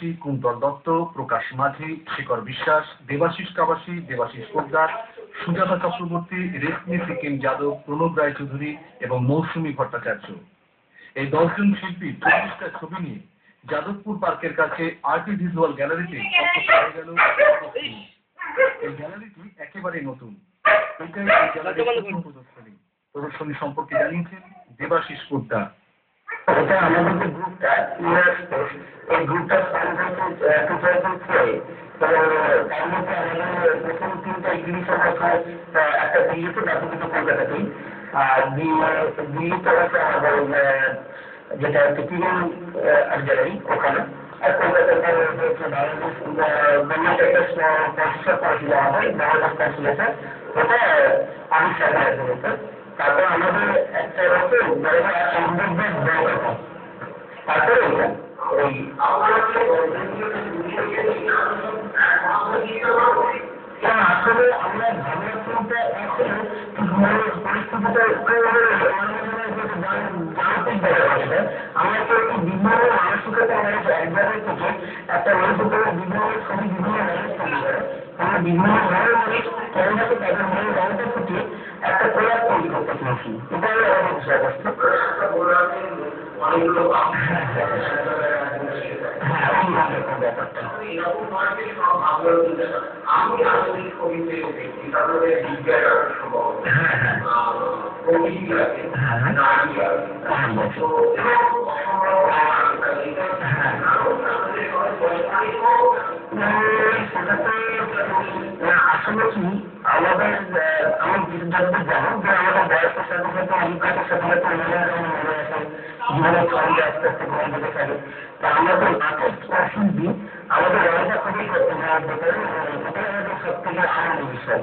কুন্তল দত্ত, প্রকাশ মাঝি, শেখর বিশ্বাস, দেবাশিস কাবাসী, দেবাশিস পোদ্দার, সুজাতা চক্রবর্তী, রেশমি সিকিম যাদব, প্রণব রায়চৌধুরী এবং মৌসুমী ভট্টাচার্য। এই 10 জন শিল্পী 40টা ছবি নিয়ে যাদবপুর পার্কের কাছে আর্টি ভিজুয়াল গ্যালারিতে গেল। এই গ্যালারিটি একেবারে নতুন। এটাই এই গ্যালারির প্রদর্শনী। প্রদর্শনী সম্পর্কে জানিয়েছেন দেবাশিস পোদ্দার। এটা আমাদের যে গ্রুপটা এই গ্রুপটা তার মধ্যে আমাদের প্রথম 3টা এক্সিবিশন আছে, একটা দিল্লিতে, বাকি দুটো কলকাতাতেই। আর দিল্লিতে আছে আমাদের যেটা হচ্ছে কিরণ আর্ট গ্যালারি, ওখানে। আর কলকাতাতে বাংলাদেশ একটা প্রতিষ্ঠা করেছিল আমাদের, বাংলাদেশ কনসুলেশন, ওটা আমি সাথে। তারপর আমাদের একটা রয়েছে তারপরে ওই আসলে আমরা ভাবনাচিন্তা পরিস্থিতিটা আমরা তো বিভিন্ন মানসিকতা একবারের থেকে একটা মানুষের বিভিন্ন ছবি বিভিন্ন মানুষ তৈরি করে, আমরা বিভিন্ন ধরনের মানুষ কেমনভাবে তাদের মনে রঙটা ফুটিয়ে একটা প্রয়াস তৈরি করতে পেরেছি। এটা হলো আমাদের বিষয়বস্তু। অনেকগুলো আমি আধুনিক কবিতে দেখি তারপরে বিজ্ঞান সম্ভব আসলে কি আমাদের আমি যতটুকু জানো যে আমাদের বয়সের সাথে সাথে অভিজ্ঞতার সাথে সাথে জীবনের ছন্দে আস্তে আস্তে গ্রহণ হতে থাকে। তা আমরা তো নাটক শিল্পী, আমাদের রঙটা খুবই করতে হয়, এটাই আমাদের সব থেকে আনন্দ বিষয়।